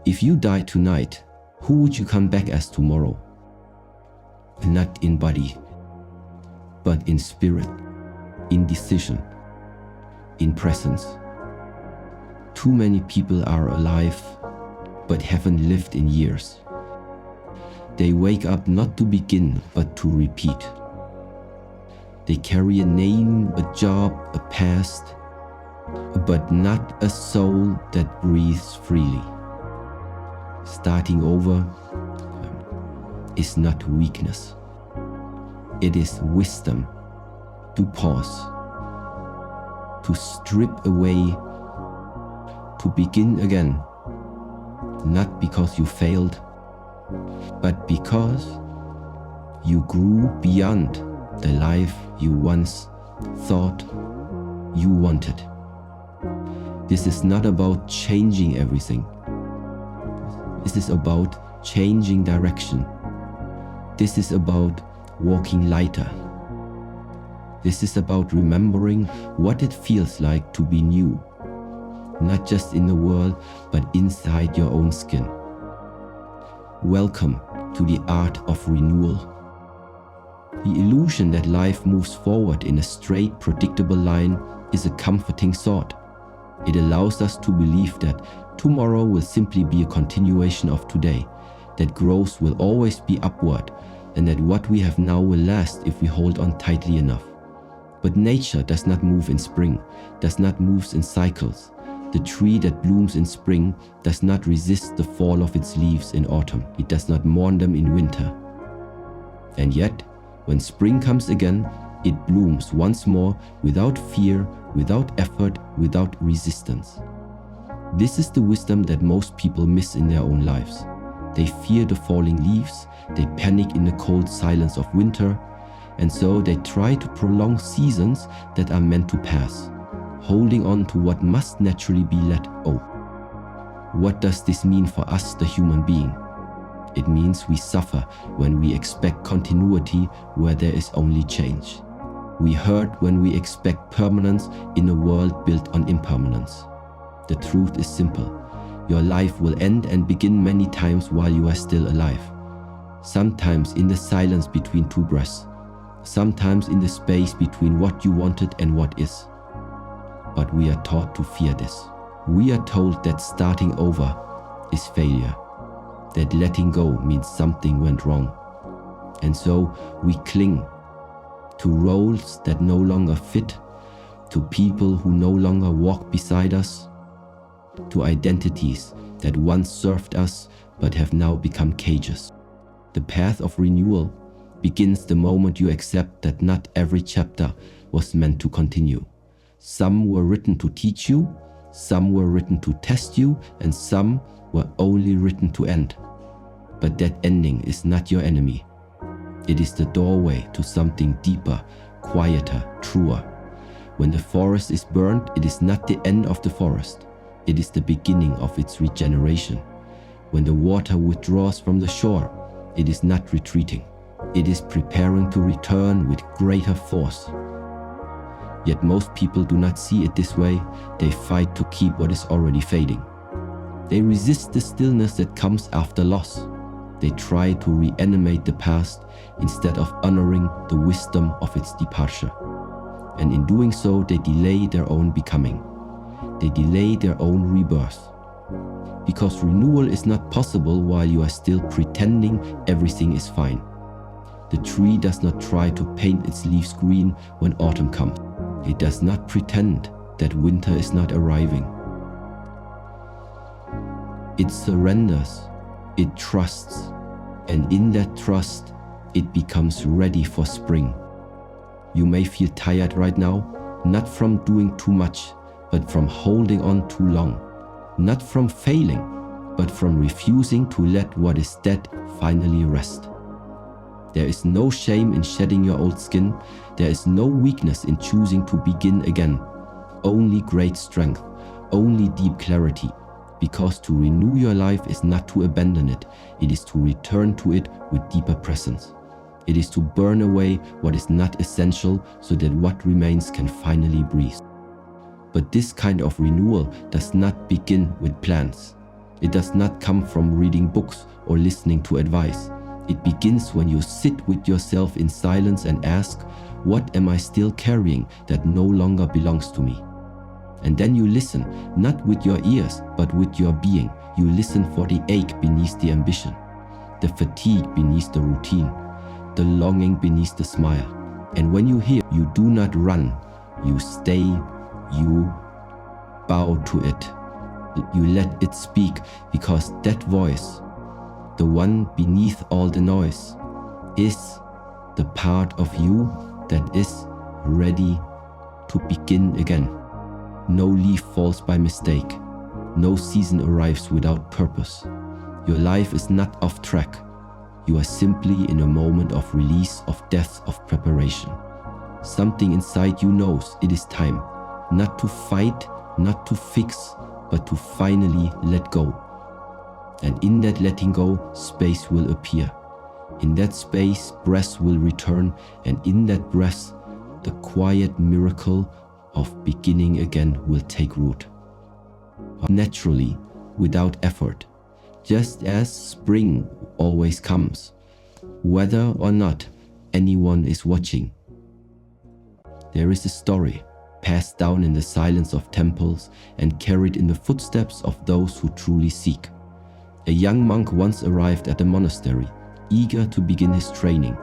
If you die tonight, who would you come back as tomorrow? Not in body, but in spirit, in decision, in presence. Too many people are alive, but haven't lived in years. They wake up not to begin, but to repeat. They carry a name, a job, a past, but not a soul that breathes freely. Starting over is not weakness. It is wisdom to pause, to strip away, to begin again, not because you failed, but because you grew beyond the life you once thought you wanted. This is not about changing everything. This is about changing direction. This is about walking lighter. This is about remembering what it feels like to be new, not just in the world, but inside your own skin. Welcome to the Art of Renewal. The illusion that life moves forward in a straight, predictable line is a comforting thought. It allows us to believe that tomorrow will simply be a continuation of today, that growth will always be upward, and that what we have now will last if we hold on tightly enough. But nature does not move in spring, does not move in cycles. The tree that blooms in spring does not resist the fall of its leaves in autumn. It does not mourn them in winter. And yet, when spring comes again, it blooms once more without fear, without effort, without resistance. This is the wisdom that most people miss in their own lives. They fear the falling leaves, they panic in the cold silence of winter, and so they try to prolong seasons that are meant to pass, holding on to what must naturally be let go. What does this mean for us, the human being? It means we suffer when we expect continuity where there is only change. We hurt when we expect permanence in a world built on impermanence. The truth is simple. Your life will end and begin many times while you are still alive. Sometimes in the silence between two breaths. Sometimes in the space between what you wanted and what is. But we are taught to fear this. We are told that starting over is failure, that letting go means something went wrong. And so we cling to roles that no longer fit, to people who no longer walk beside us, to identities that once served us but have now become cages. The path of renewal begins the moment you accept that not every chapter was meant to continue. Some were written to teach you, some were written to test you, and some were only written to end. But that ending is not your enemy. It is the doorway to something deeper, quieter, truer. When the forest is burned, it is not the end of the forest. It is the beginning of its regeneration. When the water withdraws from the shore, it is not retreating. It is preparing to return with greater force. Yet most people do not see it this way. They fight to keep what is already fading. They resist the stillness that comes after loss. They try to reanimate the past instead of honoring the wisdom of its departure. And in doing so, they delay their own becoming. They delay their own rebirth. Because renewal is not possible while you are still pretending everything is fine. The tree does not try to paint its leaves green when autumn comes. It does not pretend that winter is not arriving. It surrenders, it trusts, and in that trust, it becomes ready for spring. You may feel tired right now, not from doing too much, but from holding on too long. Not from failing, but from refusing to let what is dead finally rest. There is no shame in shedding your old skin. There is no weakness in choosing to begin again. Only great strength, only deep clarity. Because to renew your life is not to abandon it. It is to return to it with deeper presence. It is to burn away what is not essential so that what remains can finally breathe. But this kind of renewal does not begin with plans. It does not come from reading books or listening to advice. It begins when you sit with yourself in silence and ask, what am I still carrying that no longer belongs to me? And then you listen, not with your ears, but with your being. You listen for the ache beneath the ambition, the fatigue beneath the routine, the longing beneath the smile. And when you hear, you do not run, you stay, you bow to it. You let it speak, because that voice, the one beneath all the noise, is the part of you that is ready to begin again. No leaf falls by mistake. No season arrives without purpose. Your life is not off track. You are simply in a moment of release, of death, of preparation. Something inside you knows it is time, not to fight, not to fix, but to finally let go. And in that letting go, space will appear. In that space, breath will return, and in that breath, the quiet miracle of beginning again will take root. Naturally, without effort, just as spring always comes, whether or not anyone is watching. There is a story passed down in the silence of temples and carried in the footsteps of those who truly seek. A young monk once arrived at a monastery, eager to begin his training.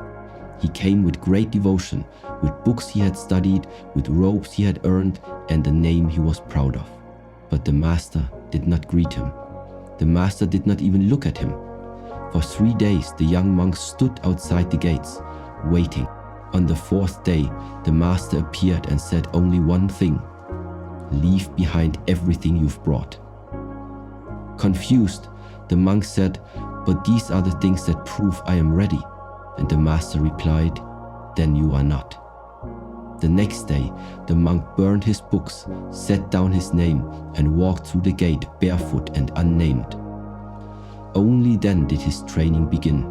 He came with great devotion, with books he had studied, with robes he had earned, and a name he was proud of. But the master did not greet him. The master did not even look at him. For 3 days the young monk stood outside the gates, waiting. On the 4th day, the master appeared and said only one thing: leave behind everything you've brought. Confused, the monk said, but these are the things that prove I am ready. And the master replied, then you are not. The next day, the monk burned his books, set down his name, and walked through the gate barefoot and unnamed. Only then did his training begin.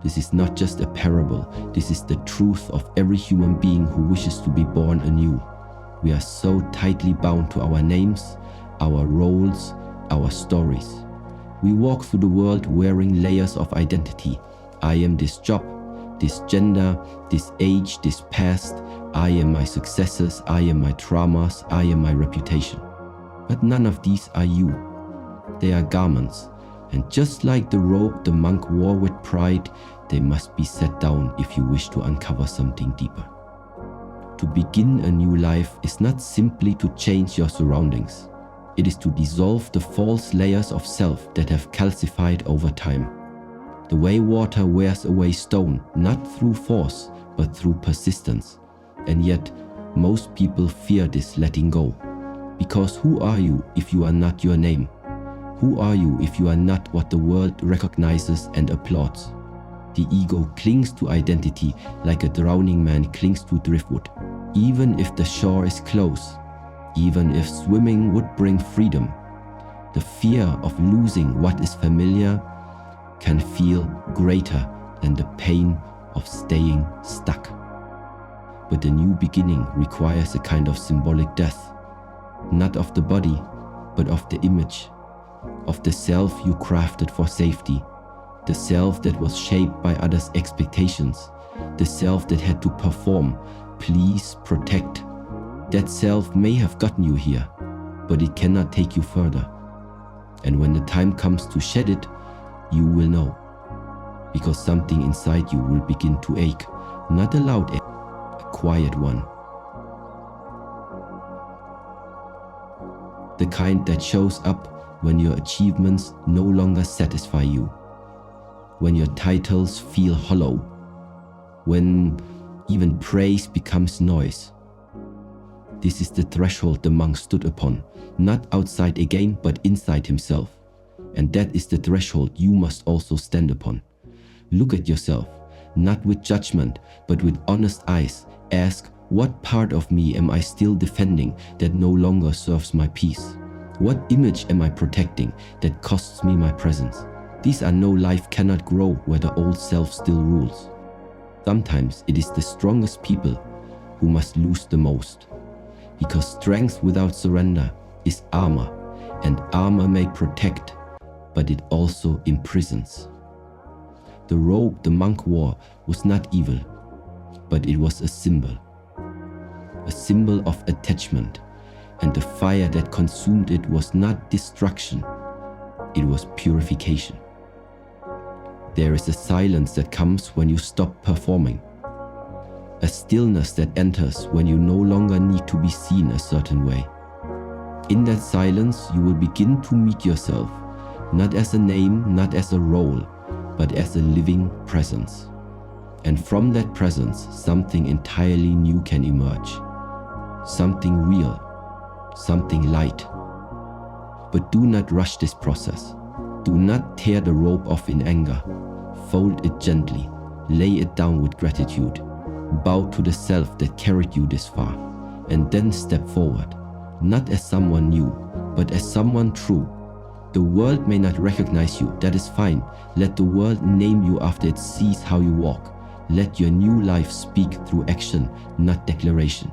This is not just a parable, this is the truth of every human being who wishes to be born anew. We are so tightly bound to our names, our roles, our stories. We walk through the world wearing layers of identity. I am this job, this gender, this age, this past. I am my successes, I am my traumas, I am my reputation. But none of these are you. They are garments. And just like the robe the monk wore with pride, they must be set down if you wish to uncover something deeper. To begin a new life is not simply to change your surroundings. It is to dissolve the false layers of self that have calcified over time. The way water wears away stone, not through force, but through persistence. And yet, most people fear this letting go. Because who are you if you are not your name? Who are you if you are not what the world recognizes and applauds? The ego clings to identity like a drowning man clings to driftwood. Even if the shore is close, even if swimming would bring freedom, the fear of losing what is familiar can feel greater than the pain of staying stuck. But the new beginning requires a kind of symbolic death, not of the body, but of the image, of the self you crafted for safety, the self that was shaped by others' expectations, the self that had to perform, please, protect. That self may have gotten you here, but it cannot take you further. And when the time comes to shed it, you will know, because something inside you will begin to ache, not a loud ache, a quiet one. The kind that shows up when your achievements no longer satisfy you, when your titles feel hollow, when even praise becomes noise. This is the threshold the monk stood upon, not outside again, but inside himself. And that is the threshold you must also stand upon. Look at yourself, not with judgment, but with honest eyes. Ask, what part of me am I still defending that no longer serves my peace? What image am I protecting that costs me my presence? These are no life cannot grow where the old self still rules. Sometimes it is the strongest people who must lose the most. Because strength without surrender is armor, and armor may protect, but it also imprisons. The robe the monk wore was not evil, but it was a symbol of attachment, and the fire that consumed it was not destruction, it was purification. There is a silence that comes when you stop performing, a stillness that enters when you no longer need to be seen a certain way. In that silence, you will begin to meet yourself, not as a name, not as a role, but as a living presence. And from that presence, something entirely new can emerge. Something real, something light. But do not rush this process. Do not tear the rope off in anger. Fold it gently, lay it down with gratitude. Bow to the self that carried you this far, and then step forward, not as someone new, but as someone true. The world may not recognize you, that is fine. Let the world name you after it sees how you walk. Let your new life speak through action, not declaration.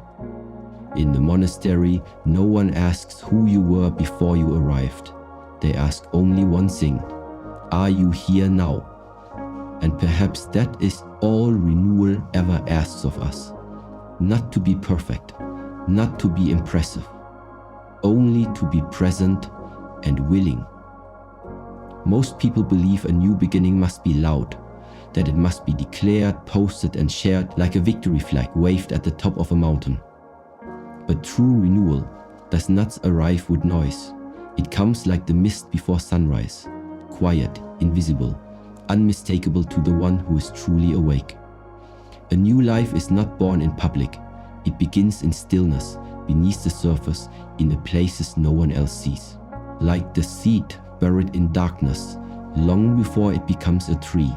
In the monastery, no one asks who you were before you arrived. They ask only one thing: are you here now? And perhaps that is all renewal ever asks of us. Not to be perfect, not to be impressive, only to be present and willing. Most people believe a new beginning must be loud, that it must be declared, posted and shared like a victory flag waved at the top of a mountain. But true renewal does not arrive with noise. It comes like the mist before sunrise, quiet, invisible, unmistakable to the one who is truly awake. A new life is not born in public. It begins in stillness, beneath the surface, in the places no one else sees. Like the seed buried in darkness, long before it becomes a tree.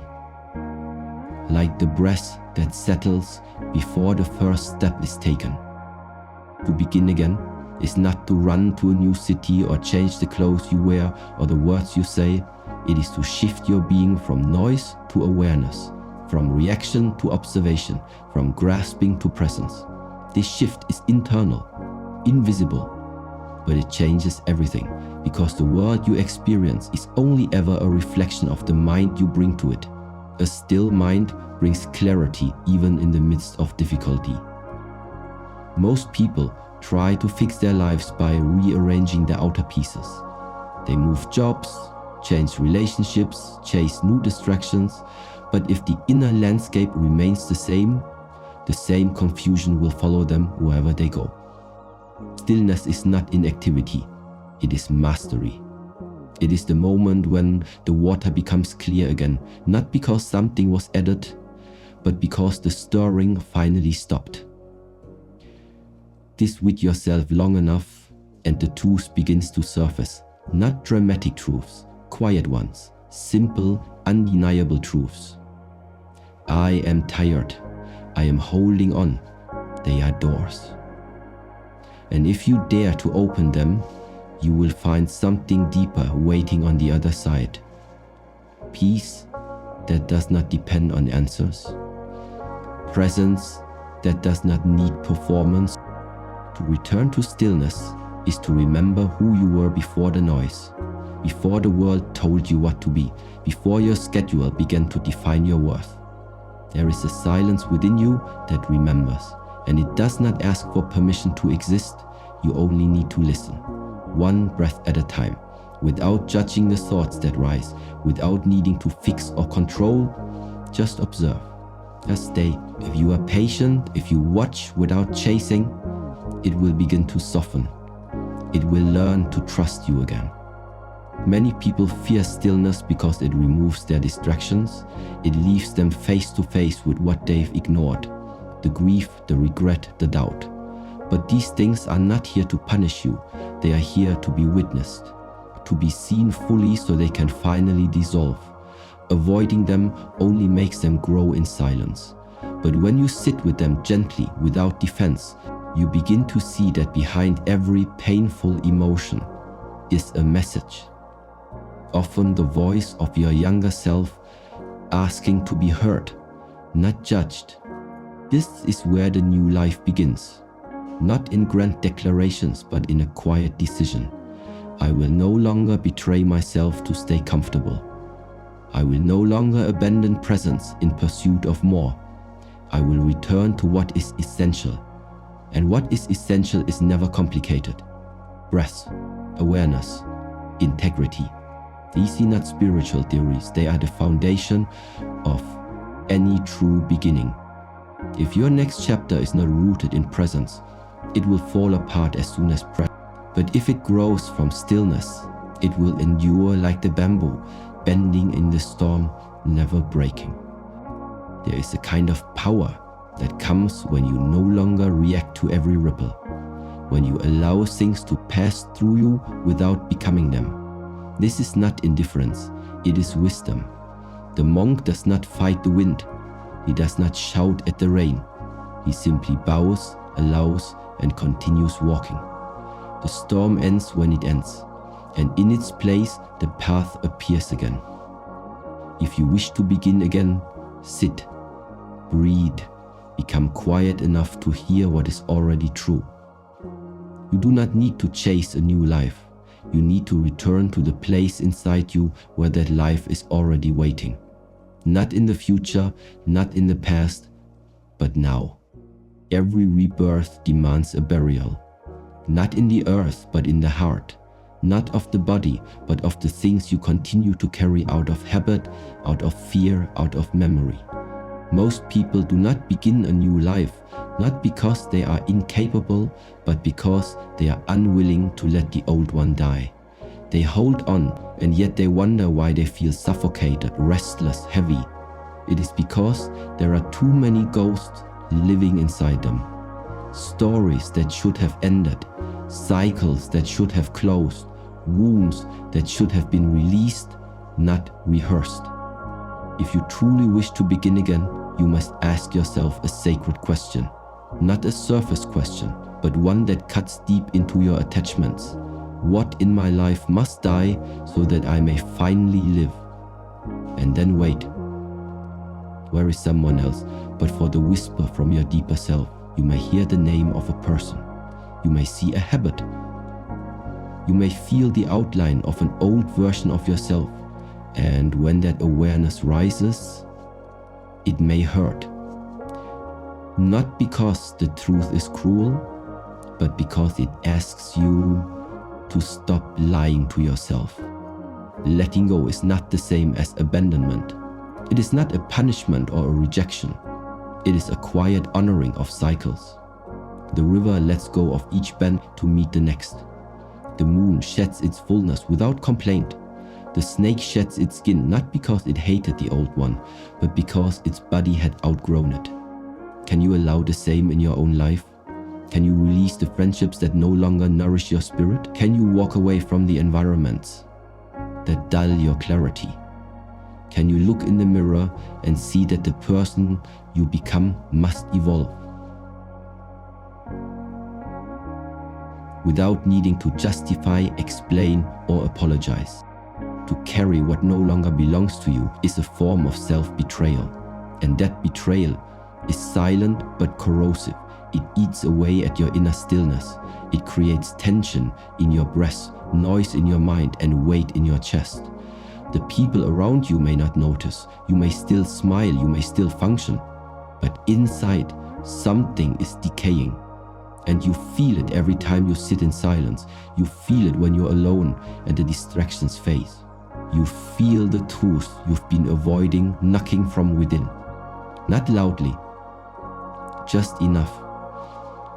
Like the breath that settles before the first step is taken. To begin again is not to run to a new city or change the clothes you wear or the words you say. It is to shift your being from noise to awareness, from reaction to observation, from grasping to presence. This shift is internal, invisible, but it changes everything, because the world you experience is only ever a reflection of the mind you bring to it. A still mind brings clarity even in the midst of difficulty. Most people try to fix their lives by rearranging the outer pieces. They move jobs, change relationships, chase new distractions, but if the inner landscape remains the same confusion will follow them wherever they go. Stillness is not inactivity, it is mastery. It is the moment when the water becomes clear again, not because something was added, but because the stirring finally stopped. This with yourself long enough and the truth begins to surface. Not dramatic truths, quiet ones, simple, undeniable truths. I am tired. I am holding on. They are doors. And if you dare to open them, you will find something deeper waiting on the other side. Peace that does not depend on answers. Presence that does not need performance. To return to stillness is to remember who you were before the noise, before the world told you what to be, before your schedule began to define your worth. There is a silence within you that remembers, and it does not ask for permission to exist. You only need to listen, one breath at a time, without judging the thoughts that rise, without needing to fix or control. Just observe, just stay. If you are patient, if you watch without chasing, it will begin to soften. It will learn to trust you again. Many people fear stillness because it removes their distractions. It leaves them face to face with what they've ignored, the grief, the regret, the doubt. But these things are not here to punish you. They are here to be witnessed, to be seen fully so they can finally dissolve. Avoiding them only makes them grow in silence. But when you sit with them gently, without defense, you begin to see that behind every painful emotion is a message. Often the voice of your younger self asking to be heard, not judged. This is where the new life begins. Not in grand declarations, but in a quiet decision. I will no longer betray myself to stay comfortable. I will no longer abandon presence in pursuit of more. I will return to what is essential. And what is essential is never complicated. Breath, awareness, integrity. These are not spiritual theories, they are the foundation of any true beginning. If your next chapter is not rooted in presence, it will fall apart as soon as present. But if it grows from stillness, it will endure like the bamboo, bending in the storm, never breaking. There is a kind of power that comes when you no longer react to every ripple, when you allow things to pass through you without becoming them. This is not indifference, it is wisdom. The monk does not fight the wind. He does not shout at the rain. He simply bows, allows, and continues walking. The storm ends when it ends, and in its place the path appears again. If you wish to begin again, sit, breathe, become quiet enough to hear what is already true. You do not need to chase a new life. You need to return to the place inside you where that life is already waiting. Not in the future, not in the past, but now. Every rebirth demands a burial. Not in the earth, but in the heart. Not of the body, but of the things you continue to carry out of habit, out of fear, out of memory. Most people do not begin a new life, not because they are incapable, but because they are unwilling to let the old one die. They hold on, and yet they wonder why they feel suffocated, restless, heavy. It is because there are too many ghosts living inside them. Stories that should have ended, cycles that should have closed, wounds that should have been released, not rehearsed. If you truly wish to begin again, you must ask yourself a sacred question, not a surface question, but one that cuts deep into your attachments. What in my life must die so that I may finally live? And then wait. Where is someone else but for the whisper from your deeper self? You may hear the name of a person. You may see a habit. You may feel the outline of an old version of yourself. And when that awareness rises, it may hurt. Not because the truth is cruel, but because it asks you to stop lying to yourself. Letting go is not the same as abandonment. It is not a punishment or a rejection. It is a quiet honoring of cycles. The river lets go of each bend to meet the next. The moon sheds its fullness without complaint. The snake sheds its skin not because it hated the old one, but because its body had outgrown it. Can you allow the same in your own life? Can you release the friendships that no longer nourish your spirit? Can you walk away from the environments that dull your clarity? Can you look in the mirror and see that the person you become must evolve? Without needing to justify, explain, or apologize. To carry what no longer belongs to you is a form of self-betrayal. And that betrayal is silent but corrosive. It eats away at your inner stillness. It creates tension in your breast, noise in your mind, and weight in your chest. The people around you may not notice. You may still smile, you may still function. But inside, something is decaying. And you feel it every time you sit in silence. You feel it when you're alone and the distractions fade. You feel the truth you've been avoiding knocking from within. Not loudly, just enough.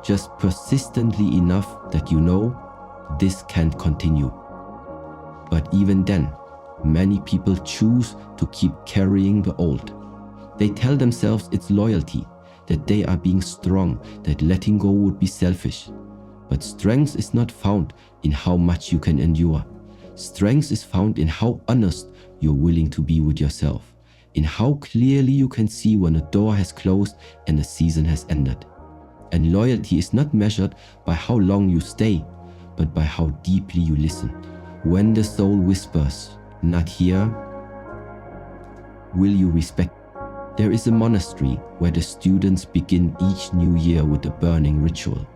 Just persistently enough that you know this can't continue. But even then, many people choose to keep carrying the old. They tell themselves it's loyalty, that they are being strong, that letting go would be selfish. But strength is not found in how much you can endure. Strength is found in how honest you're willing to be with yourself, in how clearly you can see when a door has closed and a season has ended. And loyalty is not measured by how long you stay, but by how deeply you listen. When the soul whispers, "Not here," will you respect? There is a monastery where the students begin each new year with a burning ritual.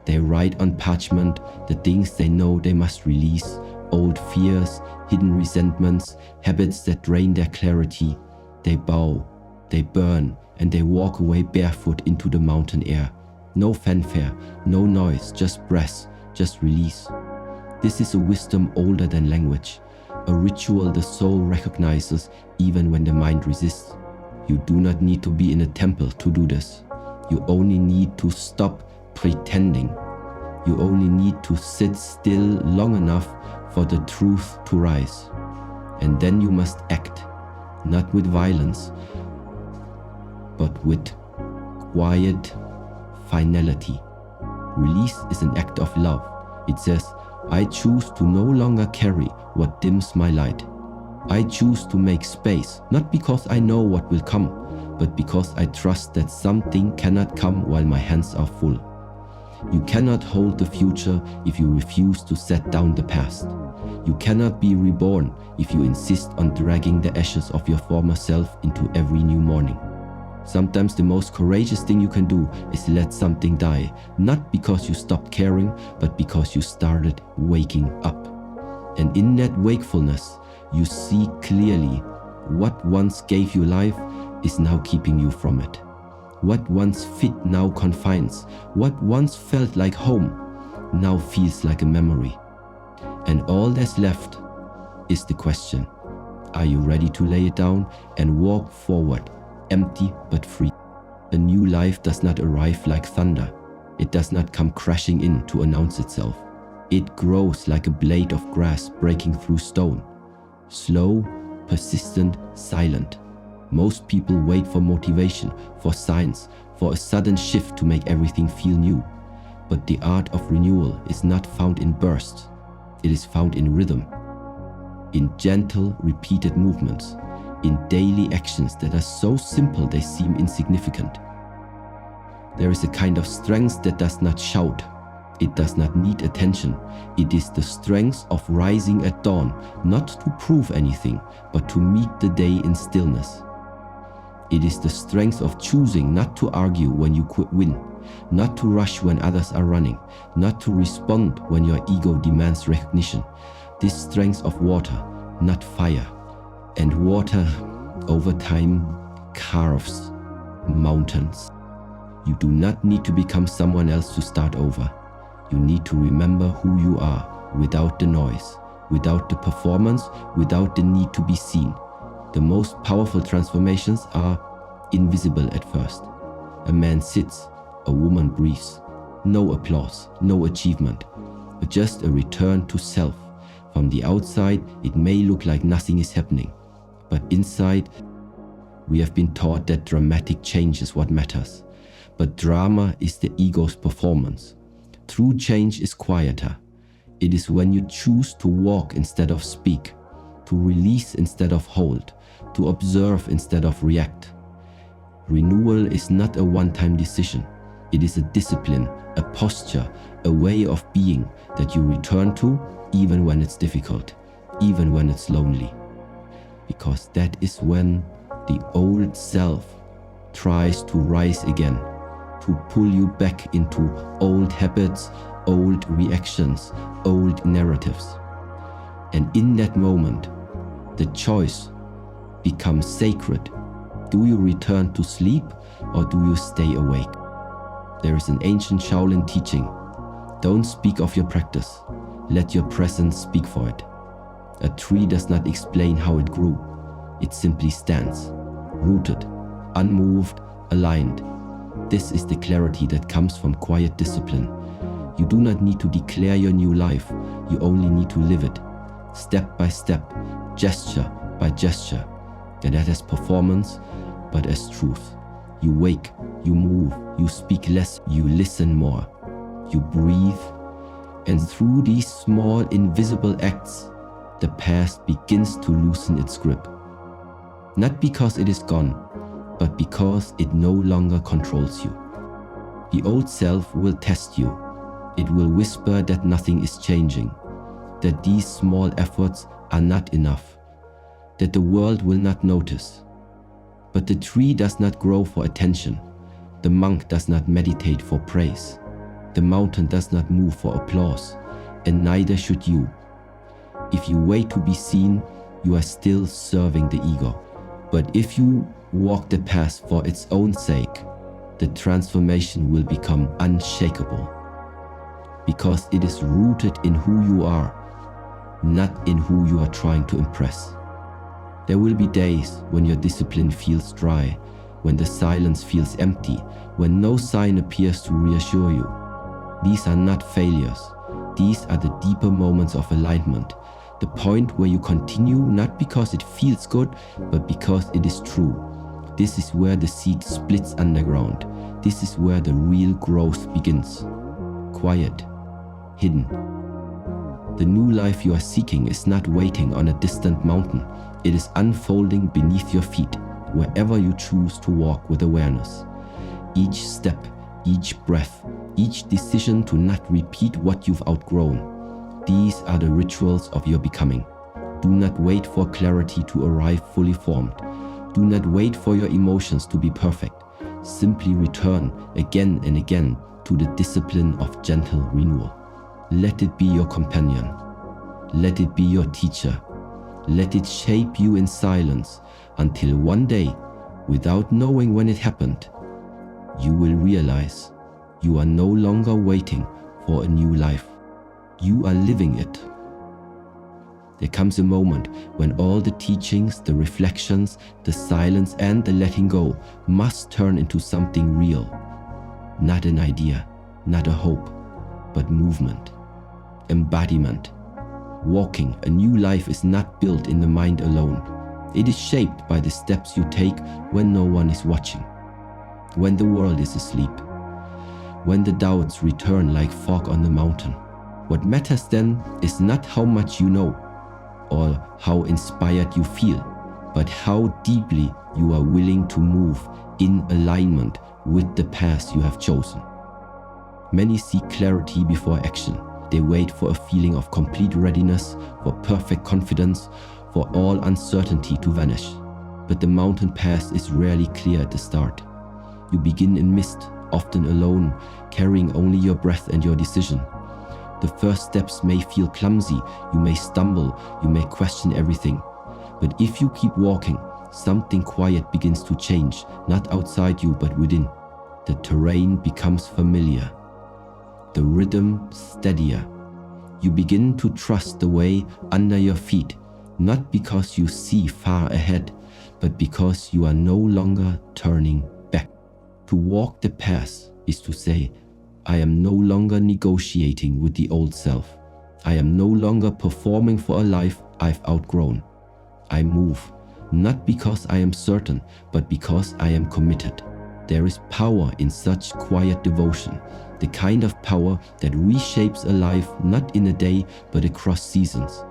They write on parchment the things they know they must release, old fears, hidden resentments, habits that drain their clarity. They bow, they burn, and they walk away barefoot into the mountain air. No fanfare, no noise, just breath, just release. This is a wisdom older than language, a ritual the soul recognizes even when the mind resists. You do not need to be in a temple to do this. You only need to stop pretending. You only need to sit still long enough for the truth to rise. And then you must act, not with violence, but with quiet finality. Release is an act of love. It says, I choose to no longer carry what dims my light. I choose to make space, not because I know what will come, but because I trust that something cannot come while my hands are full. You cannot hold the future if you refuse to set down the past. You cannot be reborn if you insist on dragging the ashes of your former self into every new morning. Sometimes the most courageous thing you can do is let something die, not because you stopped caring, but because you started waking up. And in that wakefulness, you see clearly what once gave you life is now keeping you from it. What once fit now confines. What once felt like home now feels like a memory. And all that's left is the question. Are you ready to lay it down and walk forward, empty but free? A new life does not arrive like thunder. It does not come crashing in to announce itself. It grows like a blade of grass breaking through stone. Slow, persistent, silent. Most people wait for motivation, for signs, for a sudden shift to make everything feel new. But the art of renewal is not found in bursts. It is found in rhythm, in gentle, repeated movements, in daily actions that are so simple they seem insignificant. There is a kind of strength that does not shout. It does not need attention. It is the strength of rising at dawn, not to prove anything, but to meet the day in stillness. It is the strength of choosing not to argue when you could win, not to rush when others are running, not to respond when your ego demands recognition. This strength of water, not fire. And water, over time, carves mountains. You do not need to become someone else to start over. You need to remember who you are without the noise, without the performance, without the need to be seen. The most powerful transformations are invisible at first. A man sits, a woman breathes. No applause, no achievement, but just a return to self. From the outside, it may look like nothing is happening, but inside, we have been taught that dramatic change is what matters. But drama is the ego's performance. True change is quieter. It is when you choose to walk instead of speak, to release instead of hold, to observe instead of react. Renewal is not a one-time decision. It is a discipline, a posture, a way of being that you return to even when it's difficult, even when it's lonely. Because that is when the old self tries to rise again, to pull you back into old habits, old reactions, old narratives. And in that moment, the choice becomes sacred. Do you return to sleep or do you stay awake? There is an ancient Shaolin teaching. Don't speak of your practice. Let your presence speak for it. A tree does not explain how it grew. It simply stands, rooted, unmoved, aligned. This is the clarity that comes from quiet discipline. You do not need to declare your new life. You only need to live it, step by step, gesture by gesture, and not as performance, but as truth. You wake, you move, you speak less, you listen more, you breathe, and through these small invisible acts, the past begins to loosen its grip. Not because it is gone, but because it no longer controls you. The old self will test you. It will whisper that nothing is changing, that these small efforts are not enough, that the world will not notice. But the tree does not grow for attention. The monk does not meditate for praise. The mountain does not move for applause, and neither should you. If you wait to be seen, you are still serving the ego. But if you walk the path for its own sake, the transformation will become unshakable, because it is rooted in who you are, not in who you are trying to impress. There will be days when your discipline feels dry, when the silence feels empty, when no sign appears to reassure you. These are not failures. These are the deeper moments of alignment, the point where you continue not because it feels good, but because it is true. This is where the seed splits underground. This is where the real growth begins. Quiet, hidden. The new life you are seeking is not waiting on a distant mountain. It is unfolding beneath your feet, wherever you choose to walk with awareness. Each step, each breath, each decision to not repeat what you've outgrown. These are the rituals of your becoming. Do not wait for clarity to arrive fully formed. Do not wait for your emotions to be perfect. Simply return again and again to the discipline of gentle renewal. Let it be your companion. Let it be your teacher. Let it shape you in silence until one day, without knowing when it happened, you will realize you are no longer waiting for a new life. You are living it. There comes a moment when all the teachings, the reflections, the silence, and the letting go must turn into something real. Not an idea, not a hope, but movement, embodiment. Walking a new life is not built in the mind alone. It is shaped by the steps you take when no one is watching, when the world is asleep, when the doubts return like fog on the mountain. What matters then is not how much you know or how inspired you feel, but how deeply you are willing to move in alignment with the path you have chosen. Many seek clarity before action. They wait for a feeling of complete readiness, for perfect confidence, for all uncertainty to vanish. But the mountain path is rarely clear at the start. You begin in mist, often alone, carrying only your breath and your decision. The first steps may feel clumsy, you may stumble, you may question everything. But if you keep walking, something quiet begins to change, not outside you but within. The terrain becomes familiar, the rhythm steadier. You begin to trust the way under your feet, not because you see far ahead, but because you are no longer turning back. To walk the path is to say, I am no longer negotiating with the old self. I am no longer performing for a life I've outgrown. I move, not because I am certain, but because I am committed. There is power in such quiet devotion, the kind of power that reshapes a life not in a day, but across seasons.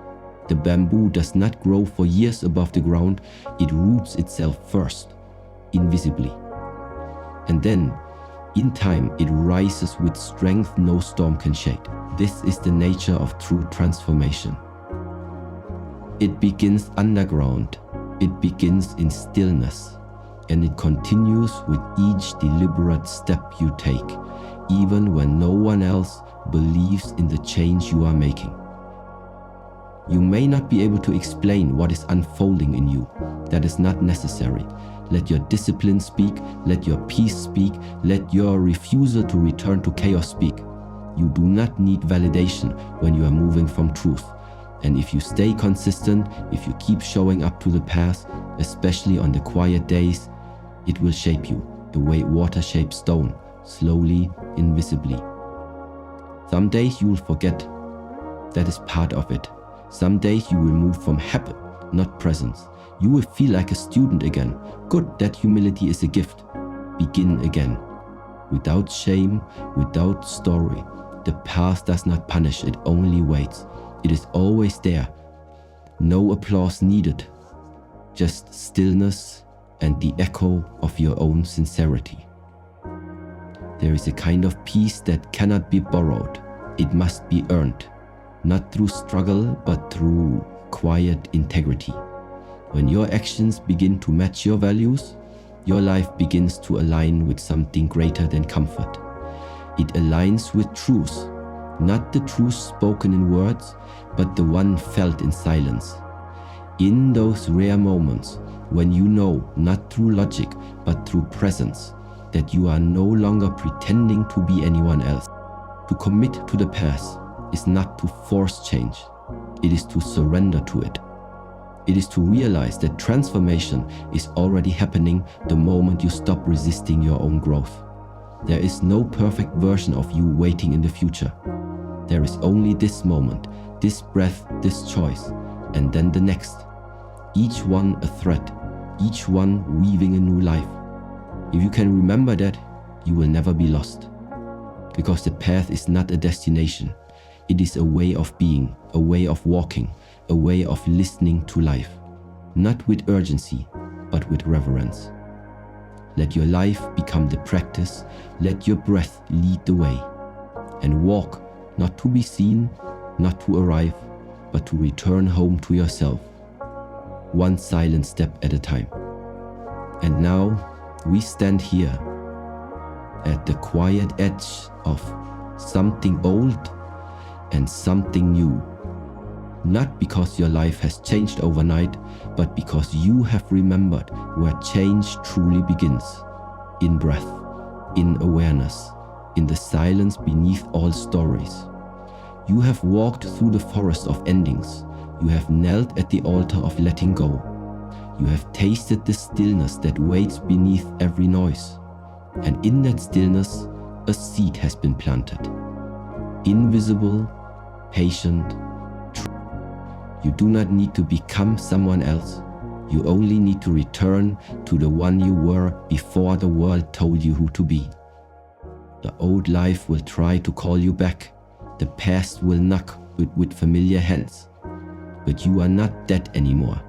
The bamboo does not grow for years above the ground, it roots itself first, invisibly. And then, in time, it rises with strength no storm can shake. This is the nature of true transformation. It begins underground, it begins in stillness, and it continues with each deliberate step you take, even when no one else believes in the change you are making. You may not be able to explain what is unfolding in you. That is not necessary. Let your discipline speak, let your peace speak, let your refusal to return to chaos speak. You do not need validation when you are moving from truth. And if you stay consistent, if you keep showing up to the path, especially on the quiet days, it will shape you the way water shapes stone, slowly, invisibly. Some days you will forget. That is part of it. Some days you will move from habit, not presence. You will feel like a student again. Good, that humility is a gift. Begin again. Without shame, without story. The path does not punish, it only waits. It is always there. No applause needed. Just stillness and the echo of your own sincerity. There is a kind of peace that cannot be borrowed. It must be earned. Not through struggle, but through quiet integrity. When your actions begin to match your values, your life begins to align with something greater than comfort. It aligns with truth, not the truth spoken in words, but the one felt in silence. In those rare moments when you know, not through logic, but through presence, that you are no longer pretending to be anyone else. To commit to the past is not to force change, it is to surrender to it. It is to realize that transformation is already happening the moment you stop resisting your own growth. There is no perfect version of you waiting in the future. There is only this moment, this breath, this choice, and then the next. Each one a thread, each one weaving a new life. If you can remember that, you will never be lost. Because the path is not a destination. It is a way of being, a way of walking, a way of listening to life. Not with urgency, but with reverence. Let your life become the practice, let your breath lead the way. And walk, not to be seen, not to arrive, but to return home to yourself. One silent step at a time. And now we stand here at the quiet edge of something old and something new. Not because your life has changed overnight, but because you have remembered where change truly begins. In breath, in awareness, in the silence beneath all stories. You have walked through the forest of endings. You have knelt at the altar of letting go. You have tasted the stillness that waits beneath every noise. And in that stillness, a seed has been planted. Invisible, patient, true. You do not need to become someone else. You only need to return to the one you were before the world told you who to be. The old life will try to call you back. The past will knock with familiar hands. But you are not that anymore.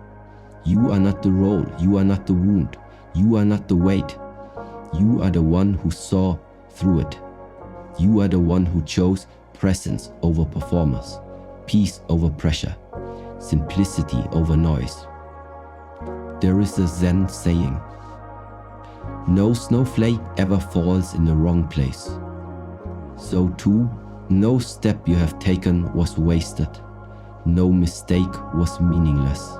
You are not the role, you are not the wound, you are not the weight. You are the one who saw through it. You are the one who chose presence over performance, peace over pressure, simplicity over noise. There is a Zen saying, no snowflake ever falls in the wrong place. So too, no step you have taken was wasted. No mistake was meaningless.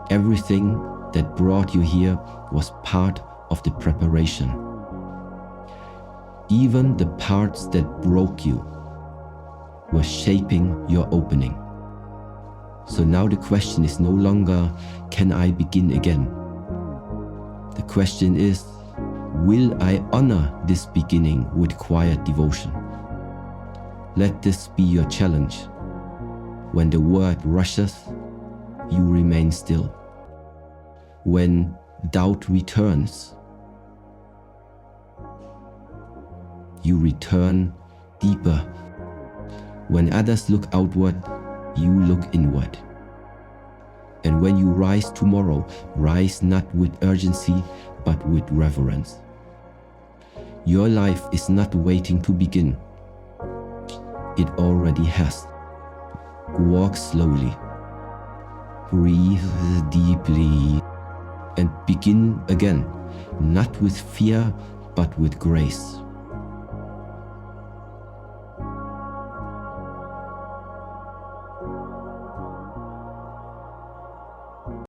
Everything that brought you here was part of the preparation. Even the parts that broke you were shaping your opening. So now the question is no longer, can I begin again? The question is, will I honor this beginning with quiet devotion? Let this be your challenge. When the world rushes, you remain still. When doubt returns, you return deeper. When others look outward, you look inward. And when you rise tomorrow, rise not with urgency, but with reverence. Your life is not waiting to begin. It already has. Walk slowly. Breathe deeply. And begin again, not with fear, but with grace.